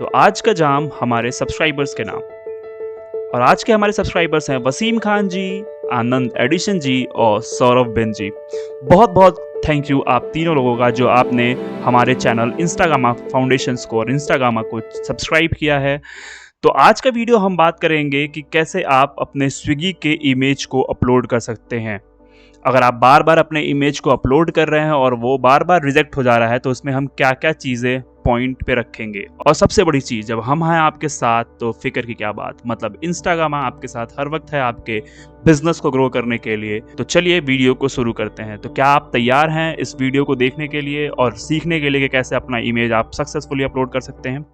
तो आज का जाम हमारे सब्सक्राइबर्स के नाम। और आज के हमारे सब्सक्राइबर्स हैं वसीम खान जी, आनंद एडिशन जी और सौरभ बिन जी। बहुत बहुत थैंक यू आप तीनों लोगों का जो आपने हमारे चैनल इंस्टाग्रामा फाउंडेशंस को और इंस्टाग्रामा को सब्सक्राइब किया है। तो आज का वीडियो हम बात करेंगे कि कैसे आप अपने स्विगी के इमेज को अपलोड कर सकते हैं। अगर आप बार बार अपने इमेज को अपलोड कर रहे हैं और वो बार बार रिजेक्ट हो जा रहा है तो उसमें हम क्या क्या चीज़ें पॉइंट पे रखेंगे। और सबसे बड़ी चीज़, जब हम हैं आपके साथ तो फिक्र की क्या बात। मतलब इंस्टाग्राम आपके साथ हर वक्त है आपके बिजनेस को ग्रो करने के लिए। तो चलिए वीडियो को शुरू करते हैं। तो क्या आप तैयार हैं इस वीडियो को देखने के लिए और सीखने के लिए कि कैसे अपना इमेज आप सक्सेसफुली अपलोड कर सकते हैं।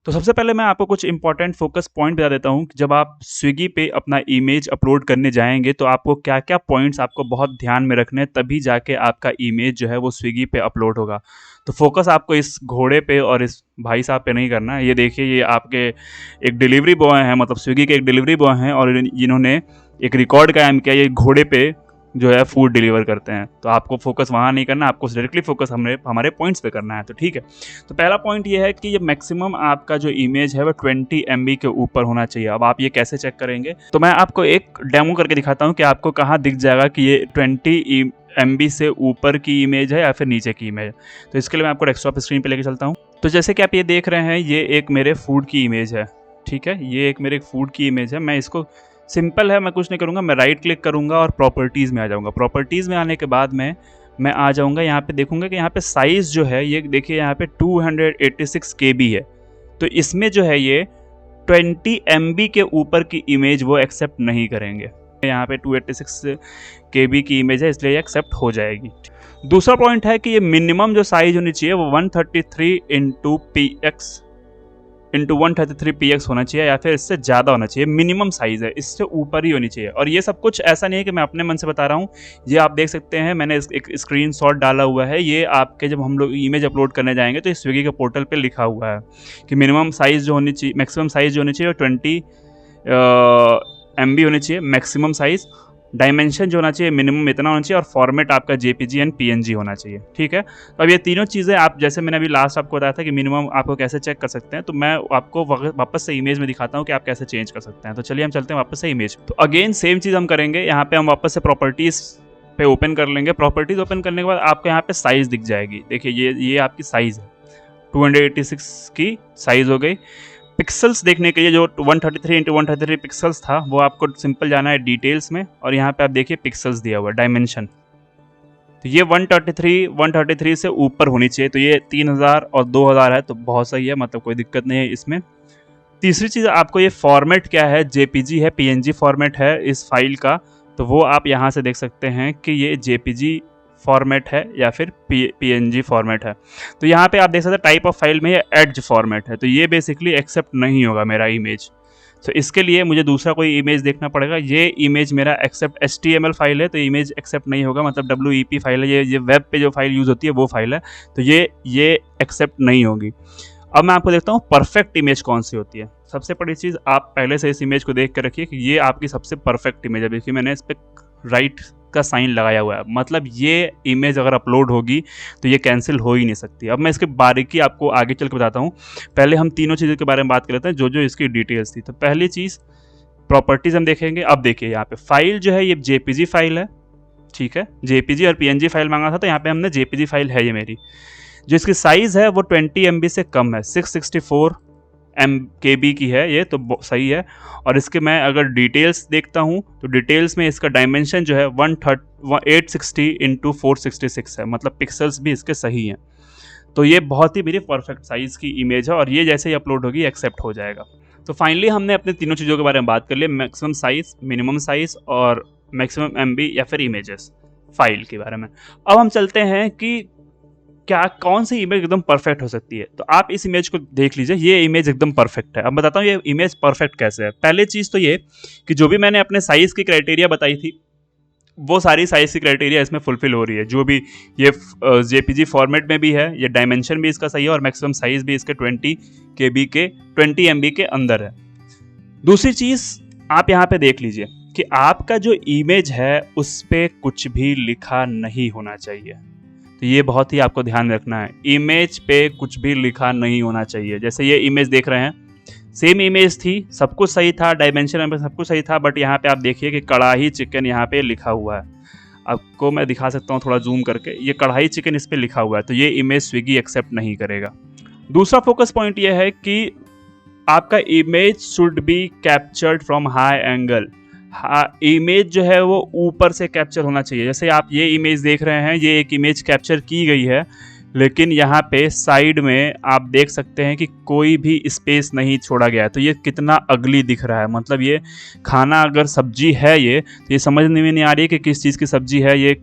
तो सबसे पहले मैं आपको कुछ इंपॉर्टेंट फोकस पॉइंट बता देता हूँ कि जब आप स्विगी पे अपना इमेज अपलोड करने जाएंगे तो आपको क्या क्या पॉइंट्स आपको बहुत ध्यान में रखने हैं, तभी जाके आपका इमेज जो है वो स्विगी पे अपलोड होगा। तो फोकस आपको इस घोड़े पे और इस भाई साहब पे नहीं करना है। ये देखिए, ये आपके एक डिलीवरी बॉय हैं, मतलब स्विगी के एक डिलीवरी बॉय हैं और इन्होंने एक रिकॉर्ड कायम किया, ये घोड़े पे जो है फूड डिलीवर करते हैं। तो आपको फोकस वहाँ नहीं करना, आपको डायरेक्टली फोकस हमारे पॉइंट्स पे करना है। तो ठीक है, तो पहला पॉइंट ये है कि ये मैक्सिमम आपका जो इमेज है वो 20 MB के ऊपर होना चाहिए। अब आप ये कैसे चेक करेंगे, तो मैं आपको एक डेमो करके दिखाता हूँ कि आपको कहाँ दिख जाएगा कि ये 20 MB से ऊपर की इमेज है या फिर नीचे की इमेज है। तो इसके लिए मैं आपको डेस्कटॉप स्क्रीन पे लेके चलता हूँ। तो जैसे कि आप ये देख रहे हैं, ये एक मेरे फूड की इमेज है। ठीक है, ये एक मेरे फूड की इमेज है। मैं इसको सिंपल है, मैं कुछ नहीं करूँगा, मैं राइट क्लिक करूँगा और प्रॉपर्टीज़ में आ जाऊँगा। प्रॉपर्टीज़ में आने के बाद मैं आ जाऊँगा, यहाँ पे देखूँगा कि यहाँ पे साइज़ जो है ये देखिए यहाँ पे 286 KB है। तो इसमें जो है ये 20 MB के ऊपर की इमेज वो एक्सेप्ट नहीं करेंगे। यहाँ पे 286 KB की इमेज है, इसलिए ये एक्सेप्ट हो जाएगी। दूसरा पॉइंट है कि ये मिनिमम जो साइज़ होनी चाहिए वो 133x होना चाहिए या फिर इससे ज़्यादा होना चाहिए। मिनिमम साइज़ है, इससे ऊपर ही होनी चाहिए। और ये सब कुछ ऐसा नहीं है कि मैं अपने मन से बता रहा हूँ, ये आप देख सकते हैं, मैंने एक स्क्रीनशॉट डाला हुआ है। ये आपके जब हम लोग इमेज अपलोड करने जाएंगे तो इस स्विगी के पोर्टल पे लिखा हुआ है कि मिनिमम साइज़ जो होनी चाहिए, मैक्सिमम साइज़ जो होनी चाहिए वो 20 MB होनी चाहिए मैक्सिमम साइज़। डायमेंशन जो होना चाहिए मिनिमम इतना होना चाहिए और फॉर्मेट आपका JPG एंड PNG होना चाहिए। ठीक है, तो अब ये तीनों चीज़ें आप, जैसे मैंने अभी लास्ट आपको बताया था कि मिनिमम आपको कैसे चेक कर सकते हैं, तो मैं आपको वापस से इमेज में दिखाता हूँ कि आप कैसे चेंज कर सकते हैं। तो चलिए हम चलते हैं वापस से इमेज। तो अगेन सेम चीज़ हम करेंगे, यहाँ पे हम वापस से प्रॉपर्टीज़ पे ओपन कर लेंगे। प्रॉपर्टीज़ ओपन करने के बाद आपको यहाँ पे साइज़ दिख जाएगी। देखिए ये आपकी साइज़ है, 286 की साइज़ हो गई। पिक्सल्स देखने के लिए जो 133x133 पिक्सल्स था वो आपको सिंपल जाना है डिटेल्स में और यहाँ पे आप देखिए पिक्सल्स दिया हुआ है, डायमेंशन। तो ये 133 से ऊपर होनी चाहिए। तो ये 3000 और 2000 है, तो बहुत सही है, मतलब कोई दिक्कत नहीं है इसमें। तीसरी चीज़, आपको ये फॉर्मेट क्या है, JPG है, PNG फॉर्मेट है इस फाइल का। तो वो आप यहाँ से देख सकते हैं कि ये JPG फॉर्मेट है या फिर PNG फॉर्मेट है। तो यहाँ पे आप देख सकते हैं टाइप ऑफ फाइल में ये एडज फॉर्मेट है, तो ये बेसिकली एक्सेप्ट नहीं होगा मेरा इमेज। तो इसके लिए मुझे दूसरा कोई इमेज देखना पड़ेगा। ये इमेज मेरा एक्सेप्ट HTML फाइल है, तो इमेज एक्सेप्ट नहीं होगा, मतलब WEP फाइल है, ये वेब पे जो फाइल यूज़ होती है वो फाइल है, तो ये एक्सेप्ट नहीं होगी। अब मैं आपको देखता हूँ परफेक्ट इमेज कौन सी होती है। सबसे बड़ी चीज़, आप पहले से इस इमेज को देख कर रखिए कि ये आपकी सबसे परफेक्ट इमेज है। देखिए मैंने इस पर राइट का साइन लगाया हुआ है, मतलब ये इमेज अगर अपलोड होगी तो ये कैंसिल हो ही नहीं सकती। अब मैं इसके बारीकी आपको आगे चल के बताता हूँ। पहले हम तीनों चीज़ों के बारे में बात कर लेते हैं जो जो इसकी डिटेल्स थी। तो पहली चीज़ प्रॉपर्टीज़ हम देखेंगे। अब देखिए यहाँ पे फाइल जो है ये JPG फाइल है। ठीक है, JPG और PNG फाइल मांगा था, तो यहाँ पे हमने JPG फाइल है ये मेरी। जो इसकी साइज़ है वो 20 MB से कम है, 664 KB की है ये, तो सही है। और इसके मैं अगर डिटेल्स देखता हूँ तो डिटेल्स में इसका डायमेंशन जो है 860x466 है, मतलब पिक्सल्स भी इसके सही हैं। तो ये बहुत ही मेरी परफेक्ट साइज़ की इमेज है और ये जैसे ही अपलोड होगी एक्सेप्ट हो जाएगा। तो फाइनली हमने अपने तीनों चीज़ों के बारे में बात कर ली, मैक्सिमम साइज़, मिनिमम साइज़ और मैक्सिमम MB या फिर इमेजेस फाइल के बारे में। अब हम चलते हैं कि क्या कौन सी इमेज एकदम परफेक्ट हो सकती है। तो आप इस इमेज को देख लीजिए, ये इमेज एकदम परफेक्ट है। अब बताता हूँ ये इमेज परफेक्ट कैसे है। पहले चीज़ तो ये कि जो भी मैंने अपने साइज़ की क्राइटेरिया बताई थी वो सारी साइज़ की क्राइटेरिया इसमें फुलफिल हो रही है। जो भी ये JPG फॉर्मेट में भी है, ये डायमेंशन भी इसका सही है और मैक्सिमम साइज़ भी इसके 20 MB के अंदर है। दूसरी चीज़ आप यहाँ पे देख लीजिए कि आपका जो इमेज है उस पर कुछ भी लिखा नहीं होना चाहिए। तो ये बहुत ही आपको ध्यान में रखना है। इमेज पे कुछ भी लिखा नहीं होना चाहिए। जैसे ये इमेज देख रहे हैं, सेम इमेज थी, सब कुछ सही था, डायमेंशन सब कुछ सही था, बट यहाँ पे आप देखिए कि कढ़ाई चिकन यहाँ पे लिखा हुआ है। आपको मैं दिखा सकता हूँ थोड़ा जूम करके, ये कढ़ाई चिकन इस पे लिखा हुआ है, तो ये इमेज स्विगी एक्सेप्ट नहीं करेगा। दूसरा फोकस पॉइंट ये है कि आपका image should be captured from high angle. Image जो है वो ऊपर से कैप्चर होना चाहिए। जैसे आप ये इमेज देख रहे हैं, ये एक इमेज कैप्चर की गई है, लेकिन यहाँ पे साइड में आप देख सकते हैं कि कोई भी स्पेस नहीं छोड़ा गया है। तो ये कितना अगली दिख रहा है, मतलब ये खाना अगर सब्जी है ये, तो ये समझने में नहीं आ रही है कि किस चीज़ की सब्जी है ये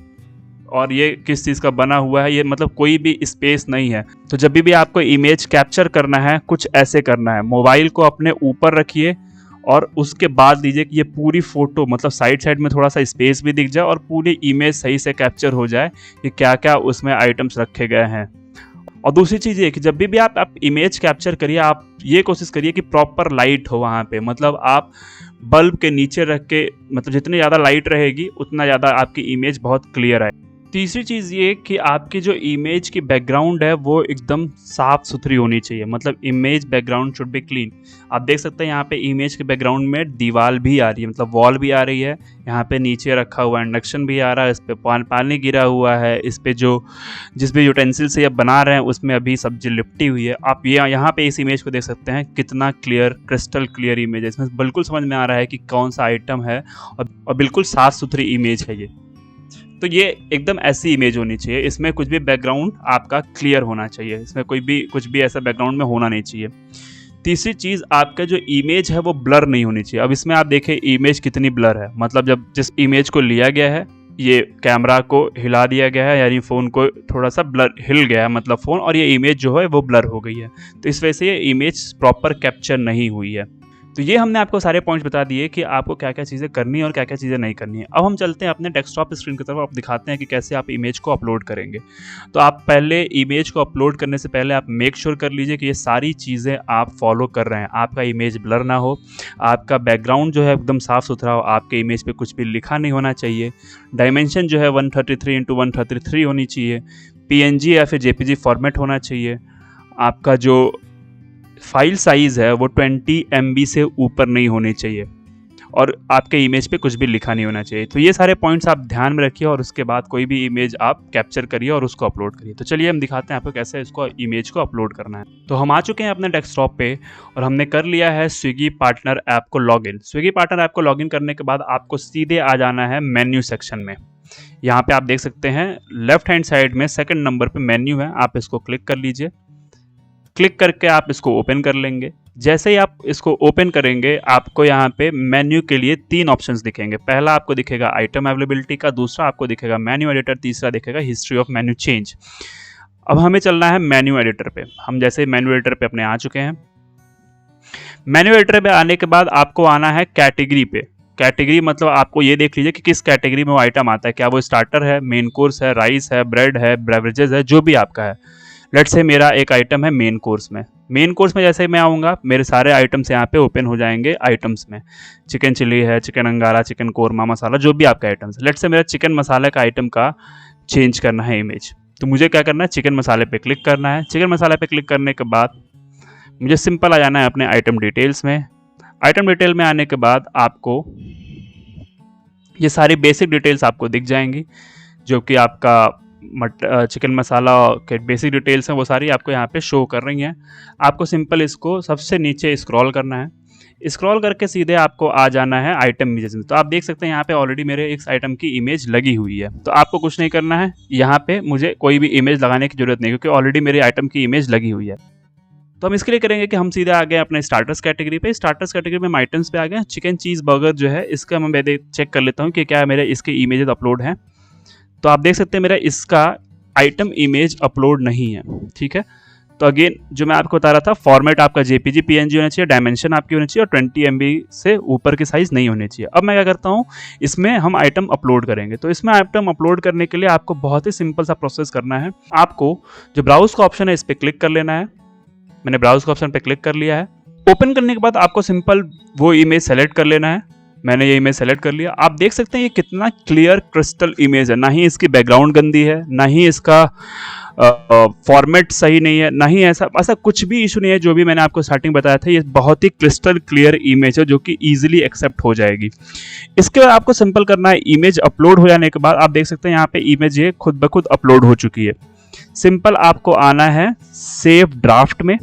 और ये किस चीज़ का बना हुआ है। ये मतलब कोई भी स्पेस नहीं है। तो जब भी आपको इमेज कैप्चर करना है, कुछ ऐसे करना है, मोबाइल को अपने ऊपर रखिए और उसके बाद दीजिए कि ये पूरी फोटो मतलब साइड साइड में थोड़ा सा स्पेस भी दिख जाए और पूरी इमेज सही से कैप्चर हो जाए कि क्या क्या उसमें आइटम्स रखे गए हैं। और दूसरी चीज़ ये कि जब भी आप इमेज कैप्चर करिए, आप ये कोशिश करिए कि प्रॉपर लाइट हो वहाँ पे, मतलब आप बल्ब के नीचे रख के, मतलब जितनी ज़्यादा लाइट रहेगी उतना ज़्यादा आपकी इमेज बहुत क्लियर आए। तीसरी चीज़ ये कि आपकी जो इमेज की बैकग्राउंड है वो एकदम साफ़ सुथरी होनी चाहिए, मतलब image background should be clean. आप देख सकते हैं यहाँ पे इमेज के बैकग्राउंड में दीवार भी आ रही है, मतलब वॉल भी आ रही है, यहाँ पे नीचे रखा हुआ इंडक्शन भी आ रहा है, इस पर पानी गिरा हुआ है, इस पर जिस भी यूटेंसिल से आप बना रहे हैं उसमें अभी सब्जी लिपटी हुई है। आप ये यहाँ पे इस इमेज को देख सकते हैं, कितना क्लियर, क्रिस्टल क्लियर इमेज है। इसमें बिल्कुल समझ में आ रहा है कि कौन सा आइटम है और बिल्कुल साफ़ सुथरी इमेज है ये। तो ये एकदम ऐसी इमेज होनी चाहिए, इसमें कुछ भी बैकग्राउंड आपका क्लियर होना चाहिए, इसमें कुछ भी ऐसा बैकग्राउंड में होना नहीं चाहिए। तीसरी चीज़, आपका जो इमेज है वो ब्लर नहीं होनी चाहिए। अब इसमें आप देखें इमेज कितनी ब्लर है, मतलब जब जिस इमेज को लिया गया है ये कैमरा को हिला दिया गया है, यानी फ़ोन को थोड़ा सा ब्लर हिल गया है मतलब फ़ोन, और ये इमेज जो है वो ब्लर हो गई है। तो इस वजह से ये इमेज प्रॉपर कैप्चर नहीं हुई है। तो ये हमने आपको सारे पॉइंट्स बता दिए कि आपको क्या क्या चीज़ें करनी है और क्या क्या चीज़ें नहीं करनी है। अब हम चलते हैं अपने डेस्कटॉप स्क्रीन की तरफ, आप दिखाते हैं कि कैसे आप इमेज को अपलोड करेंगे। तो आप पहले इमेज को अपलोड करने से पहले आप मेक श्योर कर लीजिए कि ये सारी चीज़ें आप फॉलो कर रहे हैं। आपका इमेज ब्लर ना हो, आपका बैकग्राउंड जो है एकदम साफ़ सुथरा हो, आपके इमेज पर कुछ भी लिखा नहीं होना चाहिए, डायमेंशन जो है 133x133 होनी चाहिए, PNG या फिर JPG फॉर्मेट होना चाहिए, आपका जो फाइल साइज़ है वो 20 MB से ऊपर नहीं होनी चाहिए और आपके इमेज पे कुछ भी लिखा नहीं होना चाहिए। तो ये सारे पॉइंट्स आप ध्यान में रखिए और उसके बाद कोई भी इमेज आप कैप्चर करिए और उसको अपलोड करिए। तो चलिए हम दिखाते हैं आपको कैसे इसको इमेज को अपलोड करना है। तो हम आ चुके हैं अपने डेस्कटॉप पे और हमने कर लिया है स्विगी पार्टनर ऐप को लॉगिन। स्विगी पार्टनर ऐप को लॉगिन करने के बाद आपको सीधे आ जाना है मेन्यू सेक्शन में। यहाँ पे आप देख सकते हैं लेफ्ट हैंड साइड में सेकंड नंबर पे मेन्यू है, आप इसको क्लिक कर लीजिए। क्लिक करके आप इसको ओपन कर लेंगे। जैसे ही आप इसको ओपन करेंगे आपको यहाँ पे मेन्यू के लिए 3 ऑप्शंस दिखेंगे। पहला आपको दिखेगा आइटम अवेलेबिलिटी का, दूसरा आपको दिखेगा मेन्यू एडिटर, तीसरा दिखेगा हिस्ट्री ऑफ मेन्यू चेंज। अब हमें चलना है मेन्यू एडिटर पे। हम जैसे मेन्यू एडिटर पे अपने आ चुके हैं। मेन्यू एडिटर पे आने के बाद आपको आना है कैटेगरी पे। कैटेगरी मतलब आपको ये देख लीजिए कि किस कैटेगरी में वो आइटम आता है, क्या वो स्टार्टर है, मेन कोर्स है, राइस है, ब्रेड है, बेवरेजेस है, जो भी आपका है। लेट्स से मेरा एक आइटम है मेन कोर्स में। मेन कोर्स में जैसे ही मैं आऊँगा मेरे सारे आइटम्स यहाँ पे ओपन हो जाएंगे आइटम्स में। चिकन चिली है, चिकन अंगारा, चिकन कोरमा मसाला, जो भी आपका आइटम्स है। लेट्स से मेरा चिकन मसाले का आइटम का चेंज करना है इमेज, तो मुझे क्या करना है, चिकन मसाले पे क्लिक करना है। चिकन मसाले पे क्लिक करने के बाद मुझे सिंपल आ जाना है अपने आइटम डिटेल्स में। आइटम डिटेल में आने के बाद आपको ये सारी बेसिक डिटेल्स आपको दिख जाएंगी, जो कि आपका चिकन मसाला के बेसिक डिटेल्स हैं वो सारी आपको यहाँ पे शो कर रही हैं। आपको सिंपल इसको सबसे नीचे स्क्रॉल करना है। स्क्रॉल करके सीधे आपको आ जाना है आइटम इमेजेस में। तो आप देख सकते हैं यहाँ पे ऑलरेडी मेरे इस आइटम की इमेज लगी हुई है। तो आपको कुछ नहीं करना है, यहाँ पे मुझे कोई भी इमेज लगाने की जरूरत नहीं, क्योंकि ऑलरेडी मेरे आइटम की इमेज लगी हुई है। तो हम इसके लिए करेंगे कि हम सीधे आ गए अपने स्टार्टर्स कैटेगरी पे। स्टार्टर्स कैटेगरी में हम आइटम्स पे आ गए। चिकन चीज़ बर्गर जो है इसका मैं चेक कर लेता हूँ कि क्या मेरे इसके इमेजेस अपलोड हैं। तो आप देख सकते हैं मेरा इसका आइटम इमेज अपलोड नहीं है। ठीक है, तो अगेन जो मैं आपको बता रहा था, फॉर्मेट आपका JPG PNG होना चाहिए, डायमेंशन आपकी होनी चाहिए और 20 MB से ऊपर की साइज़ नहीं होनी चाहिए। अब मैं क्या करता हूँ, इसमें हम आइटम अपलोड करेंगे। तो इसमें आइटम अपलोड करने के लिए आपको बहुत ही सिंपल सा प्रोसेस करना है। आपको जो ब्राउज का ऑप्शन है इस पर क्लिक कर लेना है। मैंने ब्राउज का ऑप्शन पर क्लिक कर लिया है। ओपन करने के बाद आपको सिंपल वो इमेज सेलेक्ट कर लेना है। मैंने ये इमेज सेलेक्ट कर लिया। आप देख सकते हैं ये कितना क्लियर क्रिस्टल इमेज है, ना ही इसकी बैकग्राउंड गंदी है, ना ही इसका फॉर्मेट सही नहीं है, ना ही ऐसा ऐसा कुछ भी इशू नहीं है। जो भी मैंने आपको स्टार्टिंग बताया था, ये बहुत ही क्रिस्टल क्लियर इमेज है जो कि ईजिली एक्सेप्ट हो जाएगी। इसके बाद आपको सिंपल करना है, इमेज अपलोड हो जाने के बाद आप देख सकते हैं यहाँ पे इमेज ये खुद ब खुद अपलोड हो चुकी है। सिंपल आपको आना है सेव ड्राफ्ट में,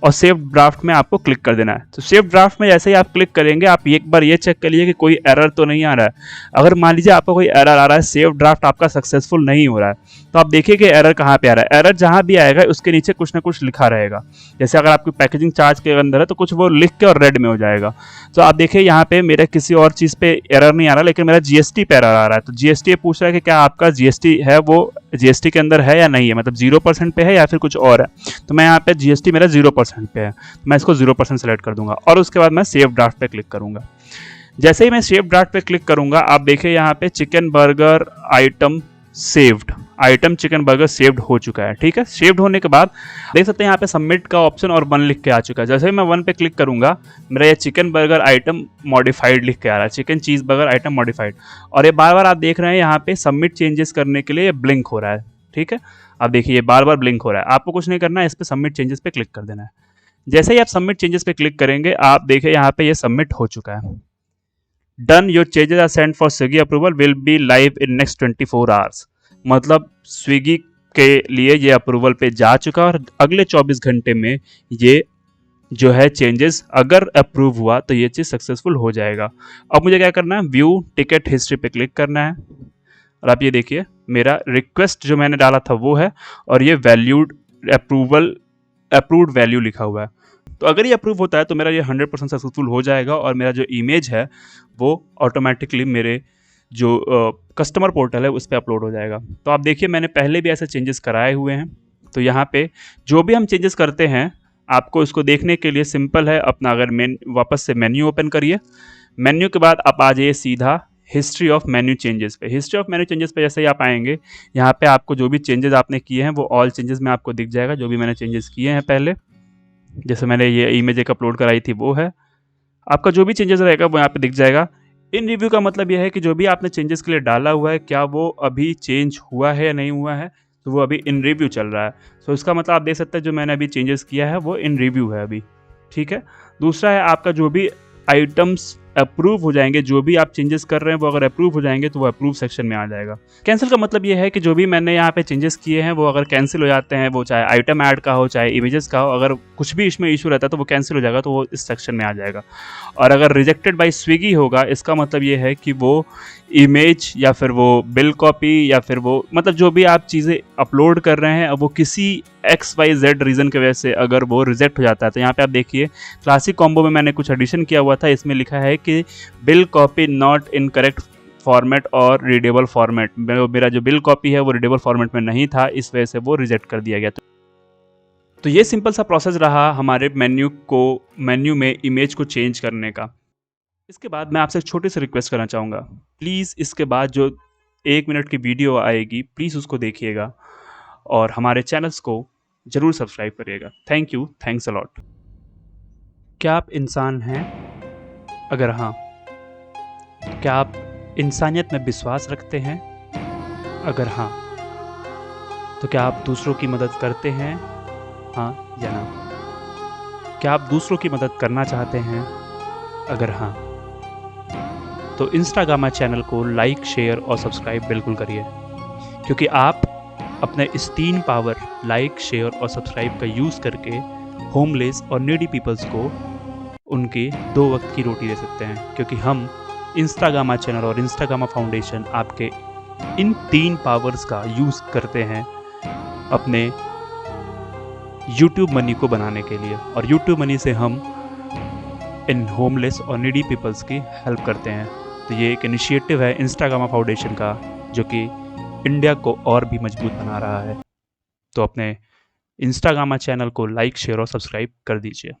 और सेव ड्राफ्ट में आपको क्लिक कर देना है। तो सेव ड्राफ्ट में जैसे ही आप क्लिक करेंगे, आप एक बार ये चेक कर लीजिए कि कोई एरर तो नहीं आ रहा है। अगर मान लीजिए आपको कोई एरर आ रहा है, सेव ड्राफ्ट आपका सक्सेसफुल नहीं हो रहा है, तो आप देखिए कि एरर कहाँ पे आ रहा है। एरर जहाँ भी आएगा उसके नीचे कुछ ना कुछ लिखा रहेगा। जैसे अगर आपकी पैकेजिंग चार्ज के अंदर है तो कुछ वो लिख के और रेड में हो जाएगा। तो आप देखिए यहाँ पे मेरे किसी और चीज़ पे एरर नहीं आ रहा, लेकिन मेरा जीएसटी पे एरर आ रहा है। तो जीएसटी पूछ रहा है कि क्या आपका जीएसटी है वो जीएसटी के अंदर है या नहीं है, मतलब 0% पे है या फिर कुछ और है। तो मैं यहाँ पे जीएसटी मेरा 0% पे है, मैं इसको 0% सेलेक्ट कर दूंगा और उसके बाद मैं सेव ड्राफ्ट पे क्लिक करूंगा। जैसे ही मैं सेव ड्राफ्ट पे क्लिक करूंगा, आप देखिए यहाँ पे chicken burger item saved, item chicken burger saved हो चुका है। ठीक है, सेव्ड होने के बाद देख सकते हैं यहाँ पे सबमिट का ऑप्शन और 1 लिख के आ चुका है। जैसे ही मैं 1 पे क्लिक करूंगा, मेरा ये चिकन बर्गर आइटम मॉडिफाइड लिख के आ रहा है, chicken cheese burger item modified. और ये बार बार आप देख रहे हैं यहाँ पे सबमिट चेंजेस करने के लिए ब्लिंक हो रहा है। ठीक है, आप देखिए ये बार बार ब्लिंक हो रहा है। आपको कुछ नहीं करना है, इस पर सबमिट चेंजेस पे क्लिक कर देना है। जैसे ही आप सबमिट चेंजेस पे क्लिक करेंगे, आप देखिए यहाँ पे ये सबमिट हो चुका है। Done, your changes are sent for Swiggy approval, will be live in next 24 hours. मतलब स्विगी के लिए ये अप्रूवल पे जा चुका और अगले 24 घंटे में ये जो है चेंजेस अगर अप्रूव हुआ तो ये चीज़ सक्सेसफुल हो जाएगा। अब मुझे क्या करना है, व्यू टिकट हिस्ट्री पे क्लिक करना है और आप ये देखिए मेरा रिक्वेस्ट जो मैंने डाला था वो है, और ये वैल्यूड अप्रूवल अप्रूव्ड वैल्यू लिखा हुआ है। तो अगर ये अप्रूव होता है तो मेरा ये 100% सक्सेसफुल हो जाएगा और मेरा जो इमेज है वो ऑटोमेटिकली मेरे जो कस्टमर पोर्टल है उस पर अपलोड हो जाएगा। तो आप देखिए मैंने पहले भी ऐसे चेंजेस कराए हुए हैं। तो यहाँ पे जो भी हम चेंजेस करते हैं, आपको इसको देखने के लिए सिंपल है, अपना अगर वापस से मेन्यू ओपन करिए। मेन्यू के बाद आप आ जाइए सीधा हिस्ट्री ऑफ मेन्यू चेंजेस पे। हिस्ट्री ऑफ मेन्यू चेंजेस पे जैसे ही आप आएंगे, यहाँ पे आपको जो भी चेंजेस आपने किए हैं वो ऑल चेंजेस में आपको दिख जाएगा, जो भी मैंने चेंजेस किए हैं पहले। जैसे मैंने ये इमेज एक अपलोड कराई थी वो है, आपका जो भी चेंजेस रहेगा वो यहाँ पे दिख जाएगा। इन रिव्यू का मतलब यह है कि जो भी आपने चेंजेस के लिए डाला हुआ है, क्या वो अभी चेंज हुआ है या नहीं हुआ है, तो वो अभी इन रिव्यू चल रहा है। तो इसका मतलब आप देख सकते हैं जो मैंने अभी चेंजेस किया है वो इन रिव्यू है अभी। ठीक है, दूसरा है आपका जो भी आइटम्स अप्रूव हो जाएंगे, जो भी आप चेंजेस कर रहे हैं वो अगर अप्रूव हो जाएंगे तो वो अप्रूव सेक्शन में आ जाएगा। कैंसिल का मतलब ये है कि जो भी मैंने यहाँ पे चेंजेस किए हैं वो अगर कैंसिल हो जाते हैं, वो चाहे आइटम ऐड का हो चाहे इमेजेस का हो, अगर कुछ भी इसमें इशू रहता है तो वो कैंसिल हो जाएगा, तो वो इस सेक्शन में आ जाएगा। और अगर रिजेक्टेड बाय स्विगी होगा, इसका मतलब ये है कि वो इमेज या फिर वो बिल कॉपी या फिर वो मतलब जो भी आप चीज़ें अपलोड कर रहे हैं, अब वो किसी XYZ रीज़न की वजह से अगर वो रिजेक्ट हो जाता है, तो यहाँ पे आप देखिए क्लासिक कॉम्बो में मैंने कुछ एडिशन किया हुआ था। इसमें लिखा है कि bill copy not in correct format और रीडेबल फॉर्मेट। मेरा जो बिल कॉपी है वो रीडेबल फॉर्मेट में नहीं था, इस वजह से वो रिजेक्ट कर दिया गया। तो ये सिंपल सा प्रोसेस रहा हमारे मेन्यू में इमेज को चेंज करने का। इसके बाद मैं आपसे एक छोटी सी रिक्वेस्ट करना चाहूँगा, प्लीज़ इसके बाद जो 1 मिनट की वीडियो आएगी प्लीज़ उसको देखिएगा और हमारे चैनल्स को ज़रूर सब्सक्राइब करिएगा। Thank you, thanks a lot. क्या आप इंसान हैं? अगर हाँ, तो क्या आप इंसानियत में विश्वास रखते हैं? अगर हाँ, तो क्या आप दूसरों की मदद करते हैं? हाँ या ना? क्या आप दूसरों की मदद करना चाहते हैं? अगर हाँ, तो इंस्टाग्रामा चैनल को लाइक, शेयर और सब्सक्राइब बिल्कुल करिए, क्योंकि आप अपने इस 3 पावर लाइक, शेयर और सब्सक्राइब का यूज़ करके होमलेस और नीडी पीपल्स को उनके 2 वक्त की रोटी दे सकते हैं। क्योंकि हम इंस्टाग्रामा चैनल और इंस्टाग्रामा फाउंडेशन आपके इन 3 पावर्स का यूज़ करते हैं अपने यूट्यूब मनी को बनाने के लिए, और यूट्यूब मनी से हम इन होमलेस और नीडी पीपल्स की हेल्प करते हैं। तो ये एक इनिशिएटिव है इंस्टाग्रामा फाउंडेशन का, जो कि इंडिया को और भी मजबूत बना रहा है। तो अपने इंस्टाग्रामा चैनल को लाइक, शेयर और सब्सक्राइब कर दीजिए।